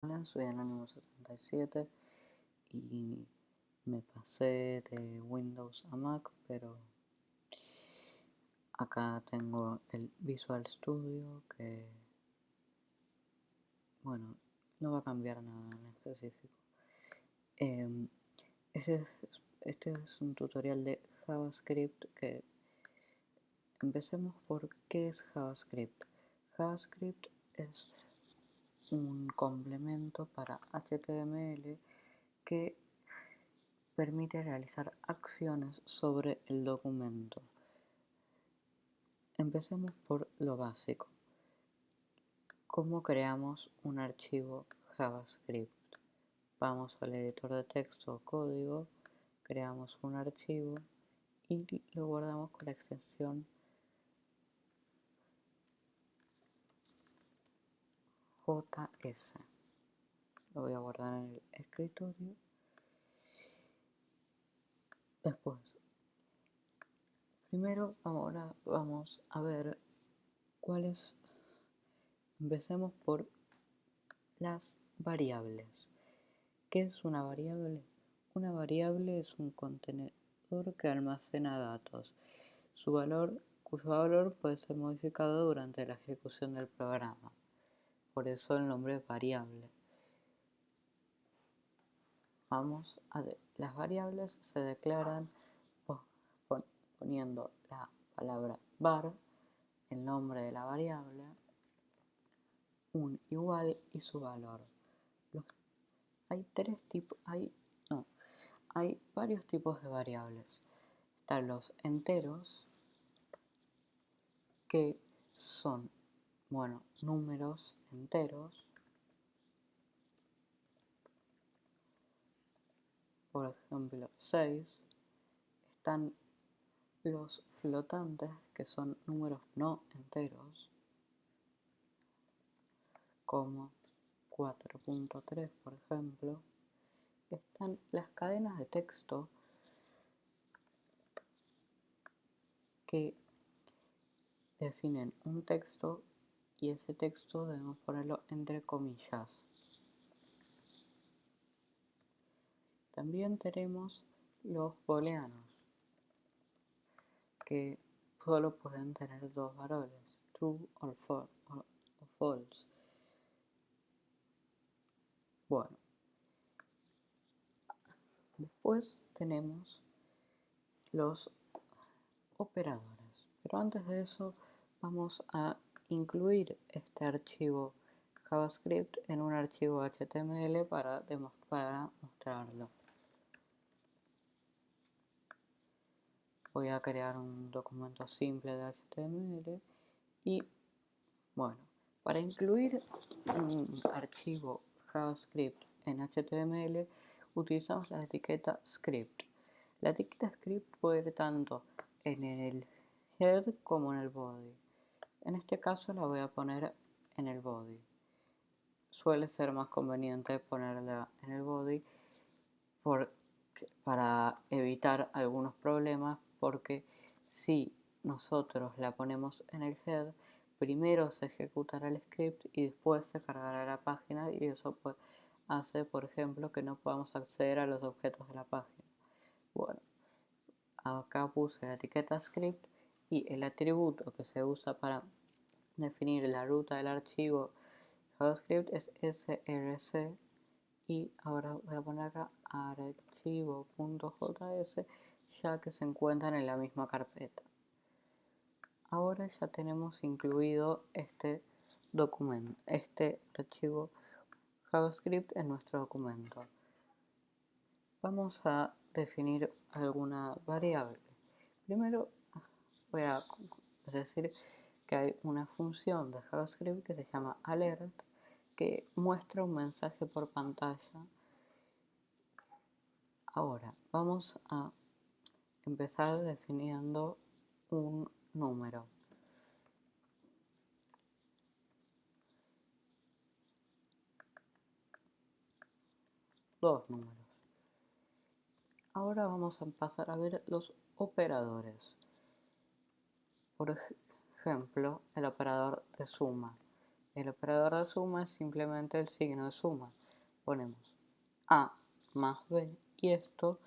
Hola, soy Anónimo77 y me pasé de Windows a Mac, pero acá tengo el Visual Studio que, bueno, no va a cambiar nada en específico. Em, este, es, este es un tutorial de JavaScript que empecemos por qué es JavaScript. JavaScript es un complemento para HTML que permite realizar acciones sobre el documento. Empecemos por lo básico. ¿Cómo creamos un archivo JavaScript? Vamos al editor de texto o código, creamos un archivo y lo guardamos con la extensión JS. Lo voy a guardar en el escritorio. Después, primero ahora vamos a ver cuáles. Empecemos por las variables. ¿Qué es una variable? Una variable es un contenedor que almacena datos, cuyo valor puede ser modificado durante la ejecución del programa. Por eso el nombre es variable. Vamos a ver, las variables se declaran poniendo la palabra var, el nombre de la variable, un igual y su valor. Hay varios tipos de variables. Están los enteros, que son, números enteros. Por ejemplo, 6. Están los flotantes, que son números no enteros, como 4.3, por ejemplo. Están las cadenas de texto, que definen un texto y ese texto debemos ponerlo entre comillas. También tenemos los booleanos, que solo pueden tener dos valores, true o false. Bueno, después tenemos los operadores, pero antes de eso vamos a incluir este archivo JavaScript en un archivo HTML para mostrarlo. Voy a crear un documento simple de HTML y, bueno, para incluir un archivo JavaScript en HTML utilizamos la etiqueta script. La etiqueta script puede ir tanto en el head como en el body. En este caso la voy a poner en el body. Suele ser más conveniente ponerla en el body para evitar algunos problemas, porque si nosotros la ponemos en el head, primero se ejecutará el script y después se cargará la página, y eso hace, por ejemplo, que no podamos acceder a los objetos de la página. Bueno, acá puse la etiqueta script y el atributo que se usa para definir la ruta del archivo JavaScript es src, y ahora voy a poner acá archivo.js, ya que se encuentran en la misma carpeta. Ahora ya tenemos incluido este archivo JavaScript en nuestro documento. Vamos a definir alguna variable. Primero voy a decir que hay una función de JavaScript que se llama alert, que muestra un mensaje por pantalla. Ahora vamos a empezar definiendo un número. Dos números. Ahora vamos a pasar a ver los operadores. Por ejemplo, el operador de suma. El operador de suma es simplemente el signo de suma. Ponemos A más B y esto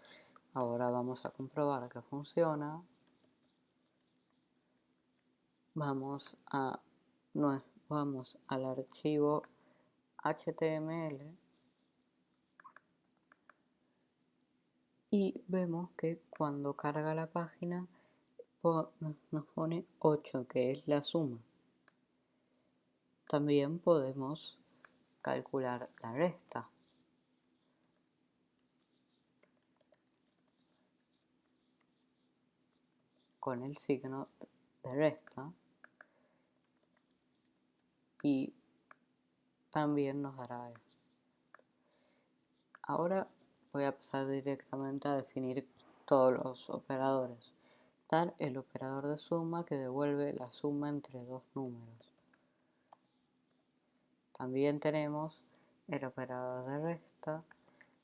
ahora vamos a comprobar que funciona. Vamos al archivo HTML y vemos que cuando carga la página nos pone 8, que es la suma. También podemos calcular la resta. Con el signo de resta y también nos dará esto. Ahora voy a pasar directamente a definir todos los operadores. Está el operador de suma que devuelve la suma entre dos números. También tenemos el operador de resta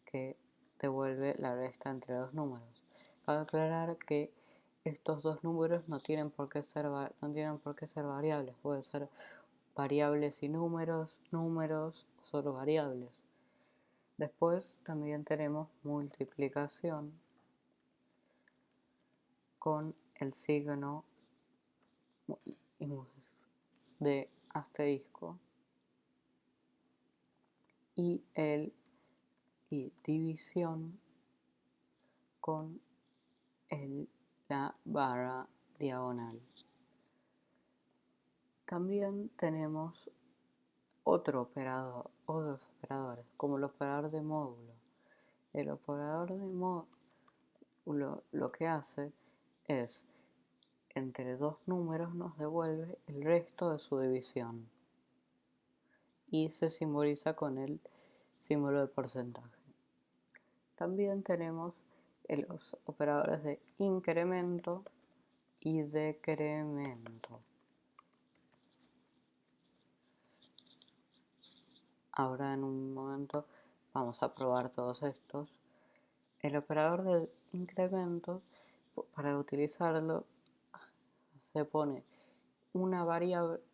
que devuelve la resta entre dos números. Para aclarar que estos dos números no tienen por qué ser variables, pueden ser variables y números, solo variables. Después también tenemos multiplicación con el signo de asterisco y división con la barra diagonal. También tenemos otros operadores, como el operador de módulo. El operador de módulo lo que hace es, entre dos números nos devuelve el resto de su división y se simboliza con el símbolo de porcentaje. También tenemos los operadores de incremento y decremento. Ahora en un momento vamos a probar todos estos. El operador de incremento, para utilizarlo, se pone una variable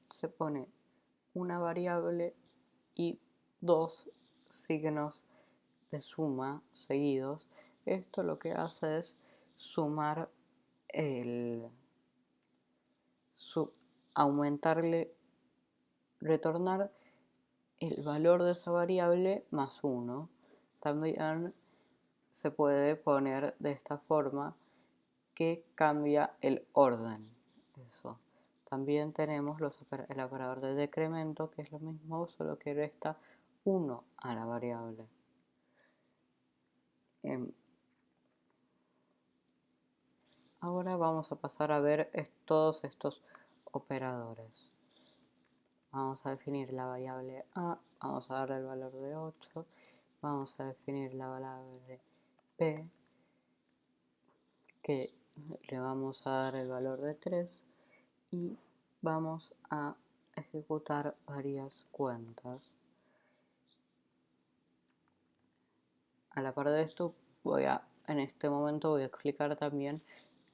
y dos signos de suma seguidos. Esto lo que hace es retornar el valor de esa variable más 1. También se puede poner de esta forma que cambia el orden. Eso. También tenemos el operador de decremento, que es lo mismo, solo que resta 1 a la variable. Ahora vamos a pasar a ver todos estos operadores. Vamos a definir la variable A, vamos a darle el valor de 8, vamos a definir la variable B, que le vamos a dar el valor de 3 y vamos a ejecutar varias cuentas. A la par de esto, en este momento voy a explicar también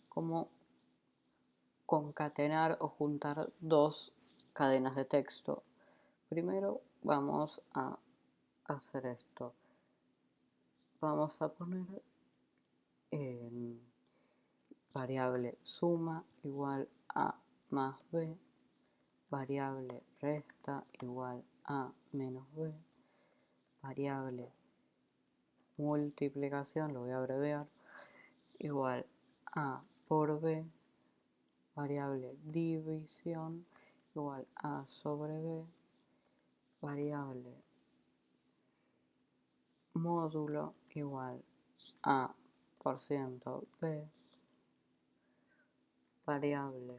cómo concatenar o juntar dos cadenas de texto. Primero vamos a hacer esto. Vamos a poner variable suma igual a más b, variable resta igual a menos b, variable multiplicación, lo voy a abreviar, igual a por b, variable división igual a sobre b, variable módulo igual a % b, variable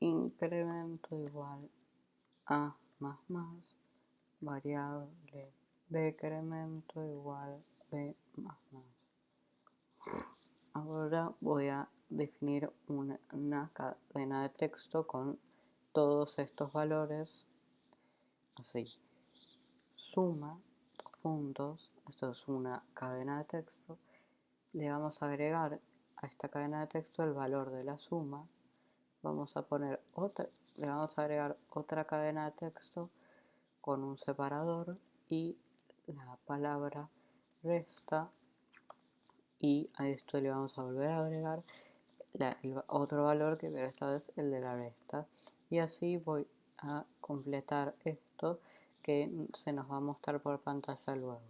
incremento igual a más, variable decremento igual b más. Ahora voy a definir una cadena de texto con todos estos valores, así, suma, dos puntos, esto es una cadena de texto, le vamos a agregar a esta cadena de texto el valor de la suma, vamos a poner le vamos a agregar otra cadena de texto con un separador y la palabra resta, y a esto le vamos a volver a agregar otro valor, que pero esta vez el de la resta, y así voy a completar esto que se nos va a mostrar por pantalla luego.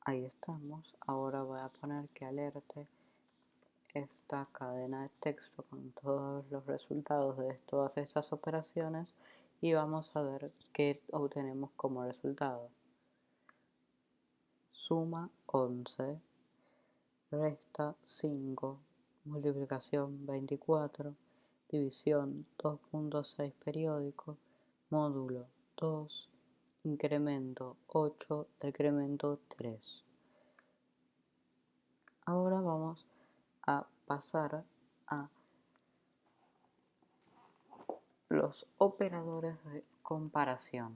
Ahí estamos. Ahora voy a poner que alerte esta cadena de texto con todos los resultados de todas estas operaciones y vamos a ver qué obtenemos como resultado. Suma 11, resta 5, multiplicación 24, división 2.6 periódico, módulo 2, incremento 8, decremento 3. Ahora vamos a pasar a los operadores de comparación.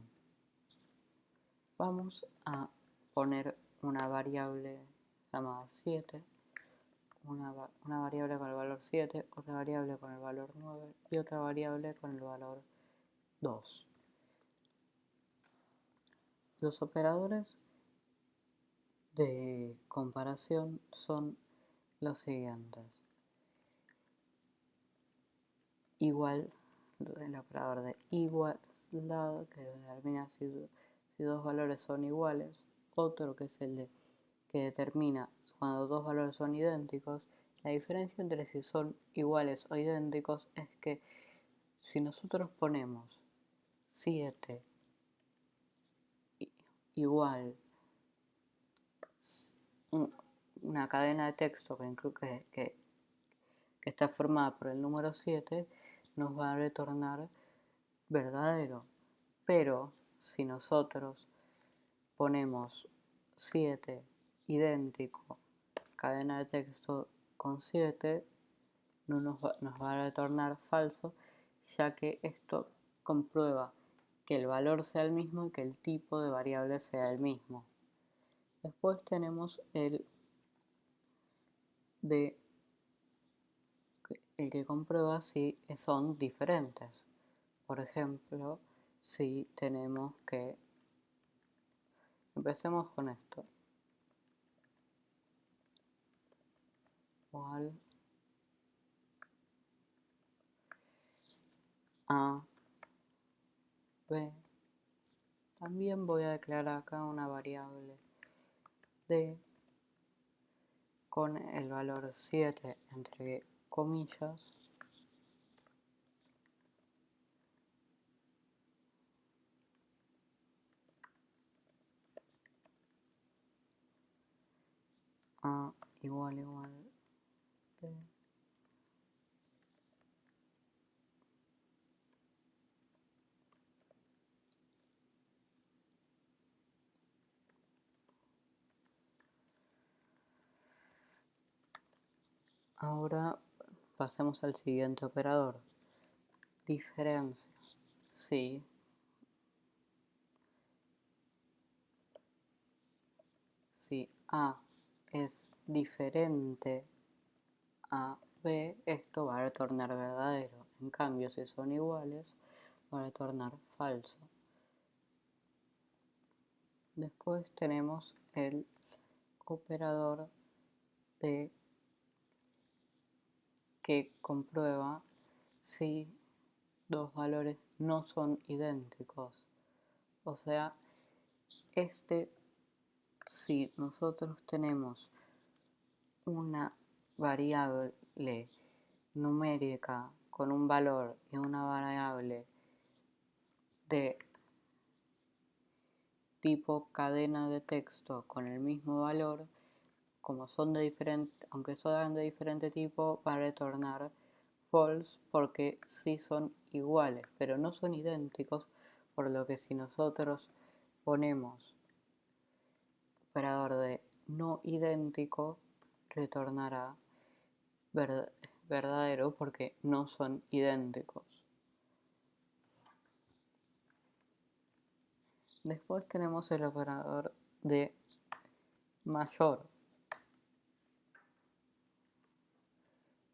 Vamos a poner una variable llamada 7, una variable con el valor 7, otra variable con el valor 9 y otra variable con el valor 2. Los operadores de comparación son los siguientes. Igual, el operador de igualdad, que determina si dos valores son iguales. Otro que es el que determina cuando dos valores son idénticos. La diferencia entre si son iguales o idénticos es que si nosotros ponemos 7 igual una cadena de texto que está formada por el número 7, nos va a retornar verdadero. Pero si nosotros ponemos 7 idéntico, cadena de texto con 7, no nos va a retornar falso, ya que esto comprueba que el valor sea el mismo y que el tipo de variable sea el mismo. Después tenemos el que comprueba si son diferentes. Por ejemplo, si tenemos que... Empecemos con esto. Igual a b. También voy a declarar acá una variable d con el valor 7 entre comillas a igual d. Ahora pasemos al siguiente operador. Diferencia. Si A es diferente a B, esto va a retornar verdadero. En cambio, si son iguales, va a retornar falso. Después tenemos el operador de que comprueba si dos valores no son idénticos. O sea, este si nosotros tenemos una variable numérica con un valor y una variable de tipo cadena de texto con el mismo valor, como son de diferente, aunque son de diferente tipo, va a retornar false porque sí son iguales, pero no son idénticos, por lo que si nosotros ponemos operador de no idéntico, retornará verdadero porque no son idénticos. Después tenemos el operador de mayor,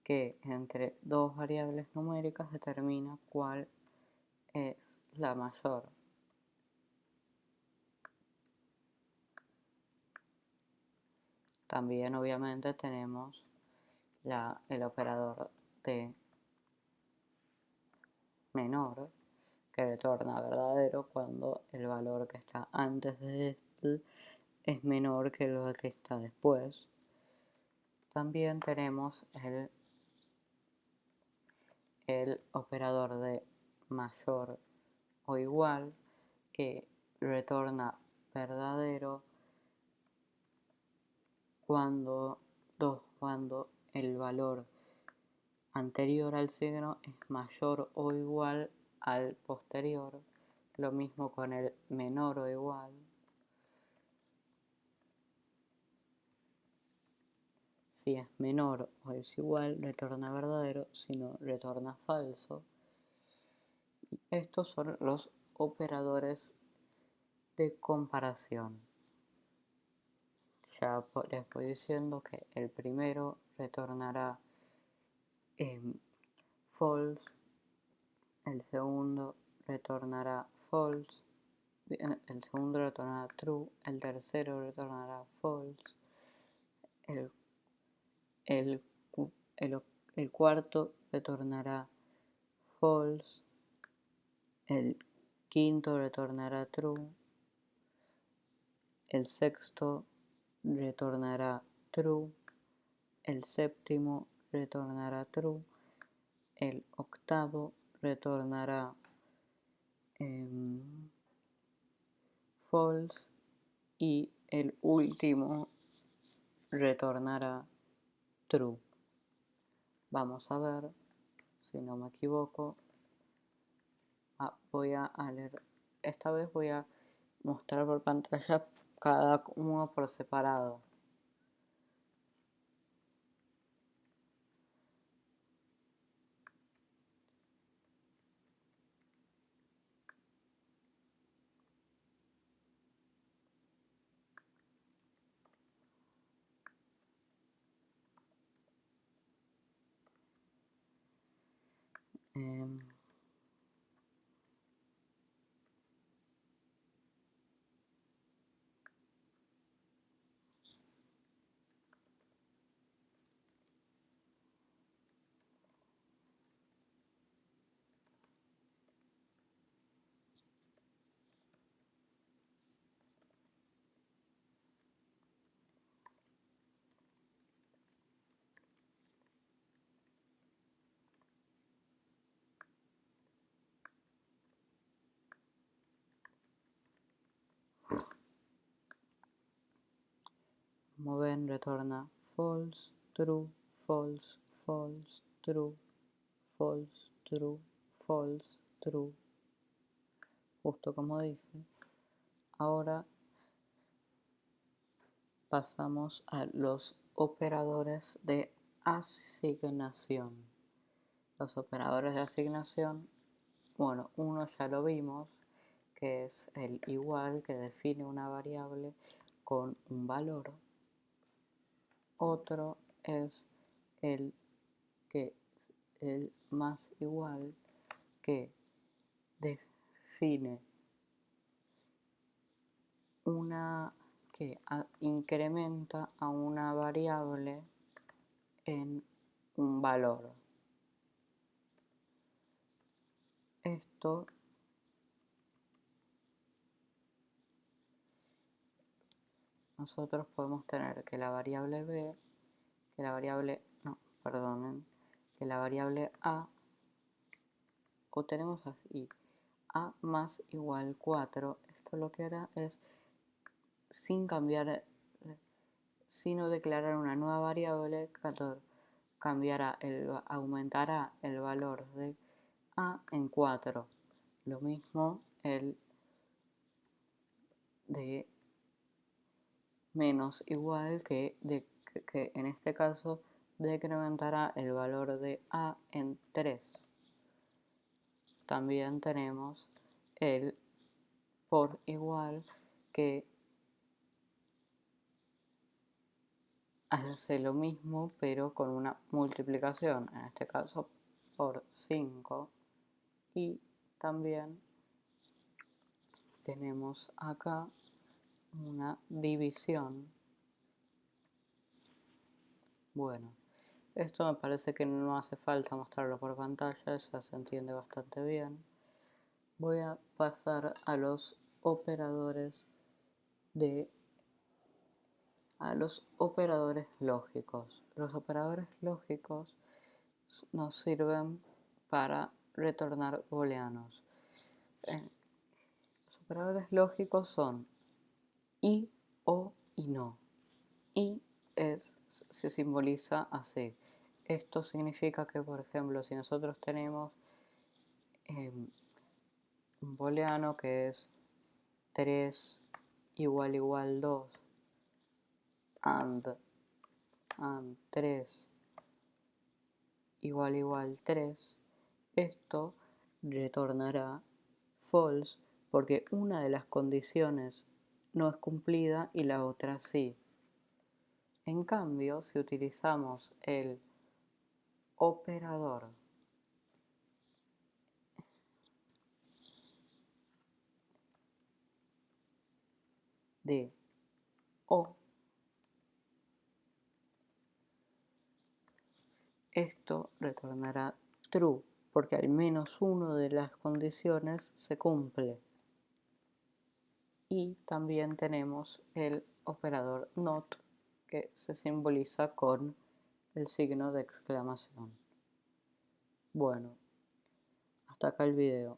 que entre dos variables numéricas determina cuál es la mayor. También obviamente tenemos el operador de menor, que retorna verdadero cuando el valor que está antes de este es menor que el que está después. También tenemos el operador de mayor o igual, que retorna verdadero cuando el valor anterior al signo es mayor o igual al posterior. Lo mismo con el menor o igual. Si es menor o es igual, retorna verdadero, si no, retorna falso. Estos son los operadores de comparación. Ya les voy diciendo que el primero retornará false, el segundo retornará false, el segundo retornará true, el tercero retornará false, el cuarto retornará false, el quinto retornará true, el sexto retornará true, el séptimo retornará true, el octavo retornará false y el último retornará true. Vamos a ver si no me equivoco. Voy a leer, esta vez voy a mostrar por pantalla cada uno por separado. Como ven, retorna false, true, false, false, true, false, true, false, true, justo como dice. Ahora pasamos a los operadores de asignación. Los operadores de asignación, bueno, uno ya lo vimos, que es el igual, que define una variable con un valor. Otro es el más igual, que define que incrementa a una variable en un valor. Esto nosotros podemos tener que la variable b, que la variable, no, perdonen, que la variable a, o tenemos así, a más igual 4, esto lo que hará es, sin cambiar, sino declarar una nueva variable, aumentará el valor de a en 4. Lo mismo el de menos igual que en este caso decrementará el valor de a en 3. También tenemos el por igual que hace lo mismo pero con una multiplicación, en este caso por 5, y también tenemos acá una división. Bueno, esto me parece que no hace falta mostrarlo por pantalla, ya se entiende bastante bien. Voy a pasar a los operadores lógicos. Los operadores lógicos nos sirven para retornar booleanos. Los operadores lógicos son y, o y no. Y se simboliza así. Esto significa que, por ejemplo, si nosotros tenemos un booleano que es 3 igual 2 and 3 igual 3, esto retornará false porque una de las condiciones no es cumplida y la otra sí. En cambio, si utilizamos el operador de o, esto retornará true porque al menos una de las condiciones se cumple. Y también tenemos el operador not, que se simboliza con el signo de exclamación. Bueno, hasta acá el video.